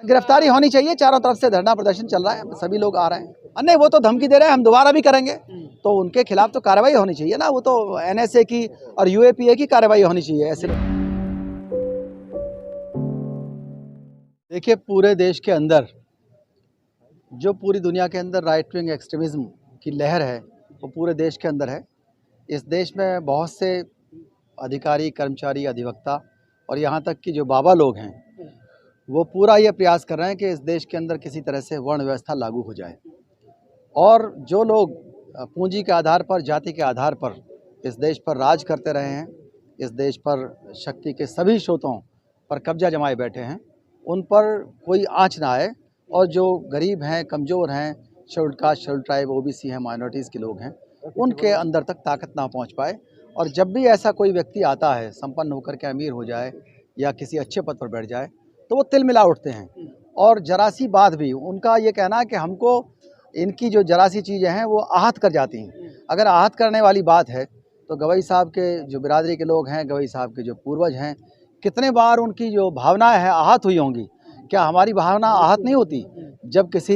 गिरफ्तारी होनी चाहिए। चारों तरफ से धरना प्रदर्शन चल रहा है, सभी लोग आ रहे हैं। नहीं, वो तो धमकी दे रहे हैं हम दोबारा भी करेंगे, तो उनके खिलाफ तो कार्रवाई होनी चाहिए ना। वो तो NSA की और UAPA की कार्रवाई होनी चाहिए ऐसे लोग। देखिए, पूरे देश के अंदर जो पूरी दुनिया के अंदर राइट विंग एक्सट्रीमिज्म की लहर है वो पूरे देश के अंदर है। इस देश में बहुत से अधिकारी, कर्मचारी, अधिवक्ता और यहाँ तक कि जो बाबा लोग हैं वो पूरा ये प्रयास कर रहे हैं कि इस देश के अंदर किसी तरह से वर्ण व्यवस्था लागू हो जाए। और जो लोग पूंजी के आधार पर, जाति के आधार पर इस देश पर राज करते रहे हैं, इस देश पर शक्ति के सभी स्रोतों पर कब्जा जमाए बैठे हैं, उन पर कोई आँच ना आए। और जो गरीब हैं, कमज़ोर हैं, scheduled caste, scheduled tribe, OBC हैं, माइनॉरिटीज़ के लोग हैं, उनके अंदर तक ताकत ना पहुंच पाए। और जब भी ऐसा कोई व्यक्ति आता है, संपन्न होकर के अमीर हो जाए या किसी अच्छे पद पर बैठ जाए, तो वो तिलमिला उठते हैं। और जरा सी बात भी, उनका ये कहना है कि हमको इनकी जो जरा सी चीज़ें हैं वो आहत कर जाती हैं। अगर आहत करने वाली बात है तो गवई साहब के जो बिरादरी के लोग हैं, गवई साहब के जो पूर्वज हैं, कितने बार उनकी जो भावनाएं हैं आहत हुई होंगी। क्या हमारी भावना आहत नहीं होती जब किसी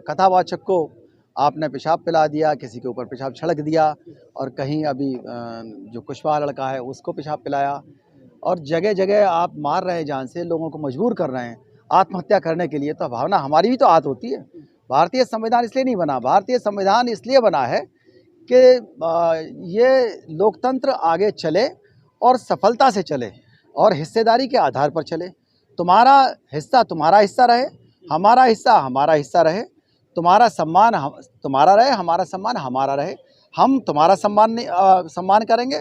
कथावाचक को आपने पेशाब पिला दिया, किसी के ऊपर पेशाब छिड़क दिया, और कहीं अभी जो कुशवाहा लड़का है उसको पेशाब पिलाया, और जगह जगह आप मार रहे हैं जान से, लोगों को मजबूर कर रहे हैं आत्महत्या करने के लिए। तो भावना हमारी भी तो आहत होती है। भारतीय संविधान इसलिए नहीं बना, भारतीय संविधान इसलिए बना है कि ये लोकतंत्र आगे चले और सफलता से चले और हिस्सेदारी के आधार पर चले। तुम्हारा हिस्सा तुम्हारा हिस्सा रहे, हमारा हिस्सा हमारा हिस्सा रहे, तुम्हारा सम्मान तुम्हारा रहे, हमारा सम्मान हमारा रहे। हम तुम्हारा सम्मान करेंगे,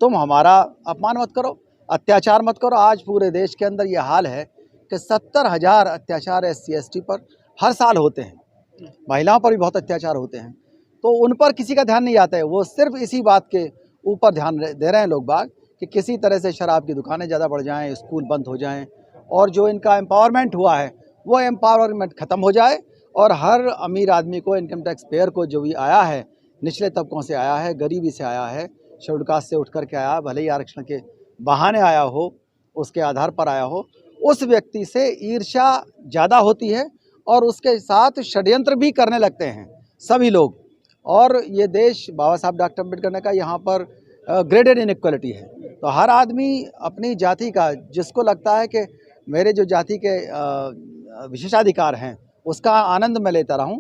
तुम हमारा अपमान मत करो, अत्याचार मत करो। आज पूरे देश के अंदर ये हाल है कि 70,000 अत्याचार SC ST पर हर साल होते हैं। महिलाओं पर भी बहुत अत्याचार होते हैं, तो उन पर किसी का ध्यान नहीं आता है। वो सिर्फ इसी बात के ऊपर ध्यान दे रहे हैं लोग बाग कि किसी तरह से शराब की दुकानें ज़्यादा बढ़ जाएं, स्कूल बंद हो जाएं, और जो इनका एम्पावरमेंट हुआ है वो एम्पावरमेंट ख़त्म हो जाए। और हर अमीर आदमी को, इनकम टैक्स पेयर को, जो भी आया है, निचले तबकों से आया है, गरीबी से आया है, शेड्यूल्ड कास्ट से उठ कर के आया, भले ही आरक्षण के बहाने आया हो, उसके आधार पर आया हो, उस व्यक्ति से ईर्ष्या ज़्यादा होती है और उसके साथ षड्यंत्र भी करने लगते हैं सभी लोग। और ये देश बाबा साहब डॉक्टर अम्बेडकर ने कहा यहाँ पर ग्रेडेड इनइक्वालिटी है। तो हर आदमी अपनी जाति का, जिसको लगता है कि मेरे जो जाति के विशेषाधिकार हैं उसका आनंद मैं लेता रहूं,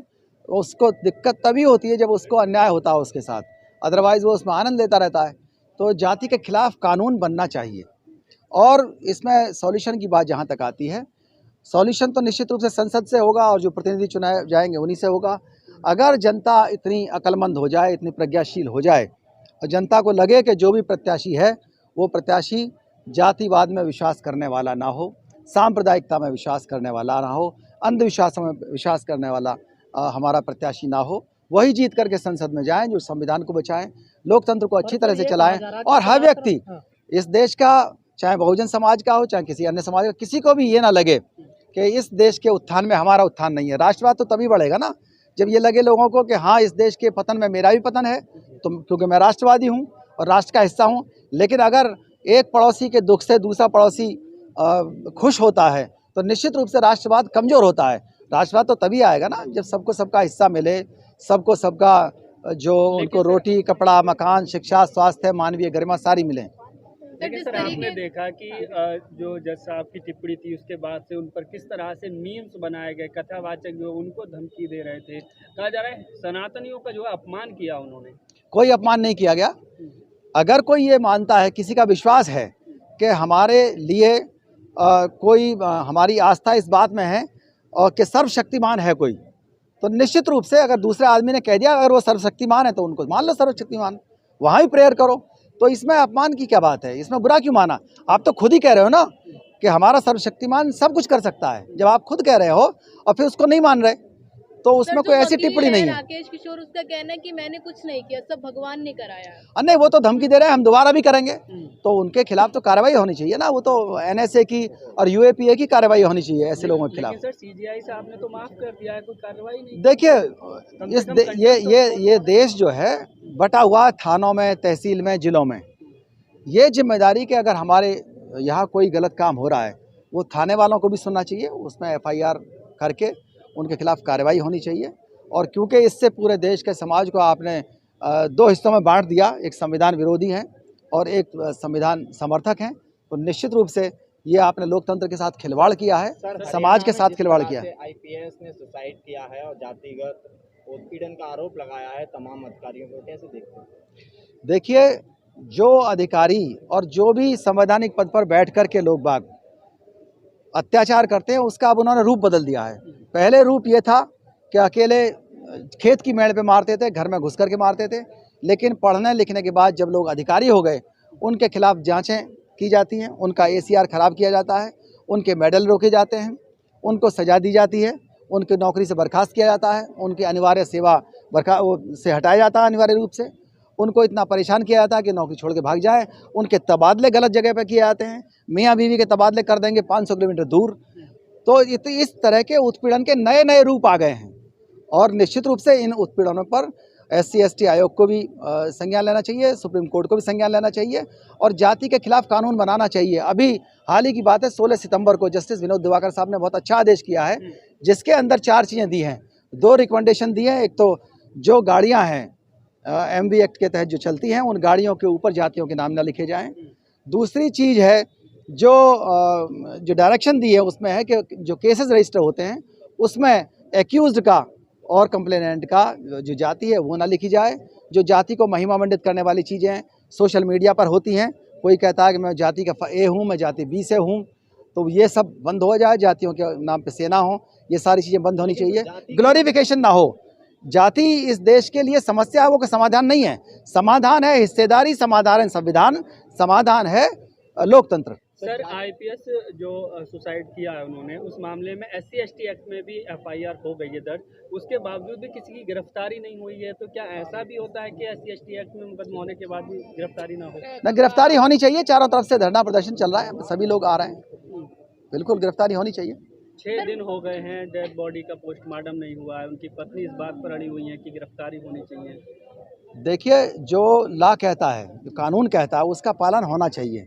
उसको दिक्कत तभी होती है जब उसको अन्याय होता है उसके साथ, अदरवाइज़ वो उसमें आनंद लेता रहता है। तो जाति के खिलाफ कानून बनना चाहिए। और इसमें सॉल्यूशन की बात जहाँ तक आती है, सॉल्यूशन तो निश्चित रूप से संसद से होगा और जो प्रतिनिधि चुनाए जाएंगे उन्हीं से होगा। अगर जनता इतनी अक्लमंद हो जाए, इतनी प्रज्ञाशील हो जाए, और जनता को लगे कि जो भी प्रत्याशी है वो प्रत्याशी जातिवाद में विश्वास करने वाला ना हो, सांप्रदायिकता में विश्वास करने वाला ना हो, अंधविश्वासों में विश्वास करने वाला हमारा प्रत्याशी ना हो, वही जीत करके संसद में जाएं, जो संविधान को बचाएं, लोकतंत्र को अच्छी तरह से चलाएं। और हर व्यक्ति इस देश का, चाहे बहुजन समाज का हो, चाहे किसी अन्य समाज का, किसी को भी ये ना लगे कि इस देश के उत्थान में हमारा उत्थान नहीं है। राष्ट्रवाद तो तभी बढ़ेगा ना जब ये लगे लोगों को कि हाँ, इस देश के पतन में मेरा भी पतन है, तो क्योंकि मैं राष्ट्रवादी हूँ और राष्ट्र का हिस्सा हूँ। लेकिन अगर एक पड़ोसी के दुख से दूसरा पड़ोसी खुश होता है तो निश्चित रूप से राष्ट्रवाद कमज़ोर होता है। राष्ट्रवाद तो तभी आएगा ना जब सबको सबका हिस्सा मिले, सबको सबका जो उनको रोटी, कपड़ा, मकान, शिक्षा, स्वास्थ्य, मानवीय गरिमा सारी मिले। लेकिन सर, आपने देखा कि जो जज साहब की टिप्पणी थी उसके बाद से उन पर किस तरह से मीम्स बनाए गए, कथावाचक जो उनको धमकी दे रहे थे। कहा जा रहा है सनातनियों का जो अपमान किया उन्होंने। कोई अपमान नहीं किया गया। अगर कोई ये मानता है, किसी का विश्वास है कि हमारे लिए कोई हमारी आस्था इस बात में है और कि सर्वशक्तिमान है कोई, तो निश्चित रूप से अगर दूसरे आदमी ने कह दिया अगर वो सर्वशक्तिमान है तो उनको मान लो सर्वशक्तिमान, वहाँ ही प्रेयर करो। तो इसमें अपमान की क्या बात है, इसमें बुरा क्यों माना? आप तो खुद ही कह रहे हो ना कि हमारा सर्वशक्तिमान सब कुछ कर सकता है। जब आप खुद कह रहे हो और फिर उसको नहीं मान रहे, तो उसमें कोई ऐसी टिप्पणी नहीं है। राकेश किशोर उसका कहना है कि मैंने कुछ नहीं किया, सब भगवान ने कराया। नहीं, वो तो धमकी दे रहे हैं हम दोबारा भी करेंगे, तो उनके खिलाफ तो कार्रवाई होनी चाहिए ना। वो तो NSA की और UAPA की कार्रवाई होनी चाहिए ऐसे लोगों के खिलाफ। सर, CGI साहब ने तो माफ कर दिया है, कोई कार्रवाई नहीं। देखिए, ये देश जो है बटा हुआ थानों में, तहसील में, जिलों में। ये जिम्मेदारी कि अगर हमारे यहाँ कोई गलत काम हो रहा है वो थाने वालों को भी सुनना चाहिए, उसमें FIR करके उनके खिलाफ कार्रवाई होनी चाहिए। और क्योंकि इससे पूरे देश के समाज को आपने दो हिस्सों में बांट दिया, एक संविधान विरोधी हैं और एक संविधान समर्थक हैं, तो निश्चित रूप से ये आपने लोकतंत्र के साथ खिलवाड़ किया है, समाज के साथ खिलवाड़ किया है। IPS ने सुसाइड किया है और जातिगत उत्पीड़न का आरोप लगाया है तमाम अधिकारियों को, कैसे देखते हैं? देखिए, जो अधिकारी और जो भी संवैधानिक पद पर बैठ कर के लोग बाग अत्याचार करते हैं, उसका अब उन्होंने रूप बदल दिया है। पहले रूप ये था कि अकेले खेत की मेड़ पे मारते थे, घर में घुस कर के मारते थे, लेकिन पढ़ने लिखने के बाद जब लोग अधिकारी हो गए, उनके खिलाफ जांचें की जाती हैं, उनका ACR खराब किया जाता है, उनके मेडल रोके जाते हैं, उनको सजा दी जाती है, उनकी नौकरी से बर्खास्त किया जाता है, उनकी अनिवार्य सेवा से हटाया जाता है अनिवार्य रूप से, उनको इतना परेशान किया जाता है कि नौकरी छोड़ के भाग जाए, उनके तबादले गलत जगह पर किए जाते हैं, मियाँ बीवी के तबादले कर देंगे 500 किलोमीटर दूर। तो इस तरह के उत्पीड़न के नए नए रूप आ गए हैं और निश्चित रूप से इन उत्पीड़नों पर SC/ST आयोग को भी संज्ञान लेना चाहिए, सुप्रीम कोर्ट को भी संज्ञान लेना चाहिए और जाति के खिलाफ कानून बनाना चाहिए। अभी हाल ही की बात है, 16 सितंबर को जस्टिस विनोद दिवाकर साहब ने बहुत अच्छा आदेश किया है, जिसके अंदर 4 चीज़ें दी हैं, 2 रिकमेंडेशन दी हैं। एक तो जो गाड़ियाँ हैं MV एक्ट के तहत जो चलती हैं, उन गाड़ियों के ऊपर जातियों के नाम न लिखे जाएँ। दूसरी चीज़ है जो डायरेक्शन दी है उसमें है कि जो केसेस रजिस्टर होते हैं उसमें एक्यूज्ड का और कंप्लेनेंट का जो जाति है वो ना लिखी जाए। जो जाति को महिमा मंडित करने वाली चीज़ें सोशल मीडिया पर होती हैं, कोई कहता है कि मैं जाति का A हूँ, मैं जाति B से हूँ, तो ये सब बंद हो जाए। जातियों के नाम पे सेना हो, ये सारी चीज़ें बंद होनी चाहिए। ग्लोरिफिकेशन ना हो। जाति इस देश के लिए समस्या है, वो का समाधान नहीं है। समाधान है हिस्सेदारी, समाधान है संविधान, समाधान है लोकतंत्र। सर, IPS जो सुसाइड किया है उन्होंने, उस मामले में SC/ST एक्ट में भी FIR हो गई है दर्ज, उसके बावजूद भी किसी की गिरफ्तारी नहीं हुई है, तो क्या ऐसा भी होता है कि SC/ST एक्ट में मुकदमा होने के बाद भी गिरफ्तारी ना हो? न, गिरफ्तारी होनी चाहिए। चारों तरफ से धरना प्रदर्शन चल रहा है, सभी लोग आ रहे हैं, बिल्कुल गिरफ्तारी होनी चाहिए। 6 दिन हो गए हैं, डेड बॉडी का पोस्टमार्टम नहीं हुआ है, उनकी पत्नी इस बात पर अड़ी हुई है कि गिरफ्तारी होनी चाहिए। देखिए, जो लॉ कहता है, जो कानून कहता है, उसका पालन होना चाहिए।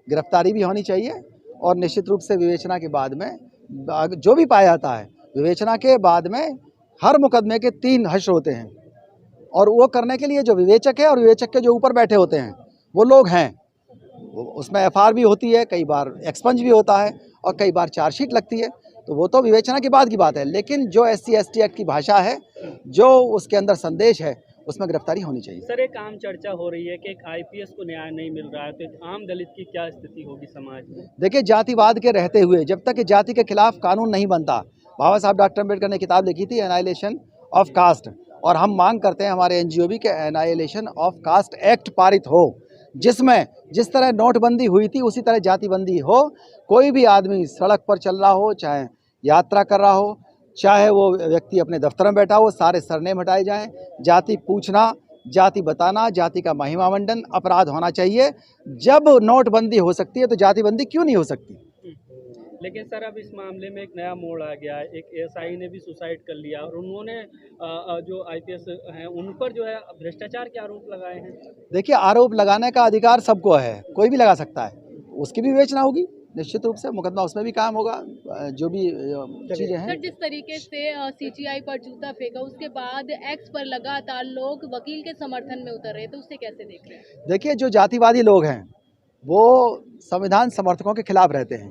गिरफ्तारी भी होनी चाहिए और निश्चित रूप से विवेचना के बाद में जो भी पाया जाता है, विवेचना के बाद में हर मुकदमे के 3 हश्र होते हैं और वो करने के लिए जो विवेचक है और विवेचक के जो ऊपर बैठे होते हैं वो लोग हैं, उसमें FR भी होती है, कई बार एक्सपंज भी होता है और कई बार चार्जशीट लगती है, तो वो तो विवेचना के बाद की बात है। लेकिन जो SC/ST एक्ट की भाषा है, जो उसके अंदर संदेश है, उसमें गिरफ्तारी होनी चाहिए। सर, एक आम चर्चा हो रही है कि एक IPS को न्याय नहीं मिल रहा है, तो एक आम दलित की क्या स्थिति होगी समाज में? देखिए, जातिवाद के रहते हुए जब तक जाति के खिलाफ कानून नहीं बनता, बाबा साहब डॉक्टर अम्बेडकर ने किताब लिखी थी एनाइलेशन ऑफ कास्ट, और हम मांग करते हैं हमारे NGO भी कि एनाइलेशन ऑफ कास्ट एक्ट पारित हो, जिसमें जिस तरह नोटबंदी हुई थी उसी तरह जातिबंदी हो। कोई भी आदमी सड़क पर चल रहा हो, चाहे यात्रा कर रहा हो, चाहे वो व्यक्ति अपने दफ्तर में बैठा हो, सारे सरनेम हटाए जाएं। जाति पूछना, जाति बताना, जाति का महिमा मंडन अपराध होना चाहिए। जब नोटबंदी हो सकती है तो जातिबंदी क्यों नहीं हो सकती? लेकिन सर, अब इस मामले में एक नया मोड़ आ गया है, एक ASI ने भी सुसाइड कर लिया और उन्होंने जो IPS हैं उन पर जो है भ्रष्टाचार के आरोप लगाए हैं। देखिए, आरोप लगाने का अधिकार सबको है, कोई भी लगा सकता है, उसकी भी विवेचना होगी, निश्चित रूप से मुकदमा उसमें भी काम होगा, जो भी चीज़ें हैं। सर, जिस तरीके से CGI पर जूता फेंका, उसके बाद X पर लगातार लोग वकील के समर्थन में उतर रहे, तो उससे कैसे देख रहे हैं? देखिए, जो जातिवादी लोग हैं वो संविधान समर्थकों के खिलाफ रहते हैं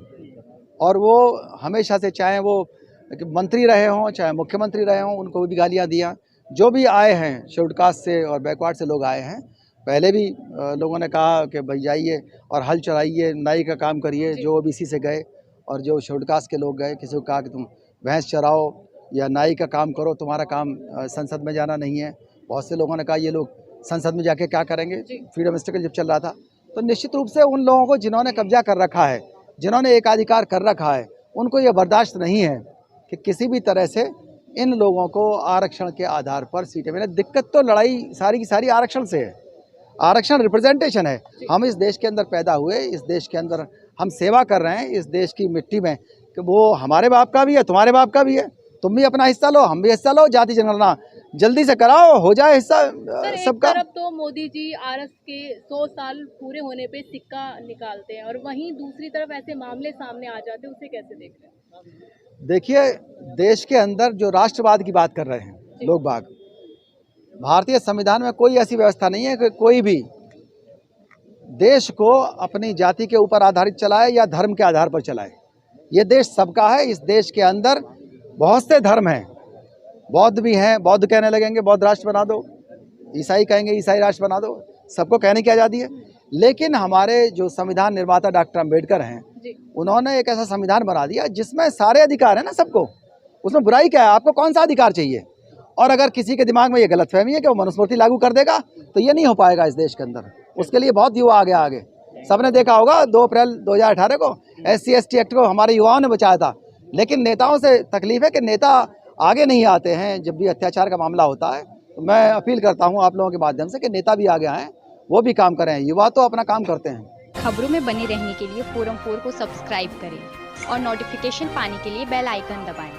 और वो हमेशा से, चाहे वो मंत्री रहे हों, चाहे मुख्यमंत्री रहे हों, उनको भी गालियाँ दिया। जो भी आए हैं शेड्यूल्ड कास्ट से और बैकवर्ड से लोग आए हैं, पहले भी लोगों ने कहा कि भाई जाइए और हल चलाइए, नाई का काम करिए। जो OBC से गए और जो शेड्यूल्ड कास्ट के लोग गए, किसी को कहा कि तुम भैंस चराओ या नाई का काम करो, तुम्हारा काम संसद में जाना नहीं है। बहुत से लोगों ने कहा ये लोग संसद में जाके क्या करेंगे, फ्रीडम स्ट्रगल जब चल रहा था। तो निश्चित रूप से उन लोगों को जिन्होंने कब्जा कर रखा है, जिन्होंने एकाधिकार कर रखा है, उनको ये बर्दाश्त नहीं है कि किसी भी तरह से इन लोगों को आरक्षण के आधार पर सीटें मिले। दिक्कत तो लड़ाई सारी की सारी आरक्षण से है। आरक्षण रिप्रेजेंटेशन है। हम इस देश के अंदर पैदा हुए, इस देश के अंदर हम सेवा कर रहे हैं, इस देश की मिट्टी में, कि वो हमारे बाप का भी है, तुम्हारे बाप का भी है। तुम भी अपना हिस्सा लो, हम भी हिस्सा लो। जाति जनगणना जल्दी से कराओ, हो जाए हिस्सा सर, एक सबका। तरफ तो मोदी जी आरएस के 100 साल पूरे होने पे सिक्का निकालते हैं और वहीं दूसरी तरफ ऐसे मामले सामने आ जाते हैं, उसे कैसे देख रहे हैं? देखिए, देश के अंदर जो राष्ट्रवाद की बात कर रहे हैं लोग बाग, भारतीय संविधान में कोई ऐसी व्यवस्था नहीं है कि कोई भी देश को अपनी जाति के ऊपर आधारित चलाए या धर्म के आधार पर चलाए। ये देश सबका है। इस देश के अंदर बहुत से धर्म हैं, बौद्ध भी हैं, बौद्ध कहने लगेंगे बौद्ध राष्ट्र बना दो, ईसाई कहेंगे ईसाई राष्ट्र बना दो, सबको कहने की आज़ादी है। लेकिन हमारे जो संविधान निर्माता डॉक्टर अम्बेडकर हैं, उन्होंने एक ऐसा संविधान बना दिया जिसमें सारे अधिकार हैं ना सबको, उसमें बुराई क्या है? आपको कौन सा अधिकार चाहिए? और अगर किसी के दिमाग में ये गलतफहमी है कि वो मनुस्मृति लागू कर देगा, तो ये नहीं हो पाएगा इस देश के अंदर। उसके लिए बहुत युवा आगे सबने देखा होगा 2 अप्रैल 2018 को SC/ST एक्ट को हमारे युवाओं ने बचाया था। लेकिन नेताओं से तकलीफ है कि नेता आगे नहीं आते हैं जब भी अत्याचार का मामला होता है। तो मैं अपील करता हूं आप लोगों के माध्यम से कि नेता भी आगे आएँ, वो भी काम करें। युवा तो अपना काम करते हैं। खबरों में बने रहने के लिए फोरम 4 को सब्सक्राइब करें और नोटिफिकेशन पाने के लिए बेल आइकन दबाएं।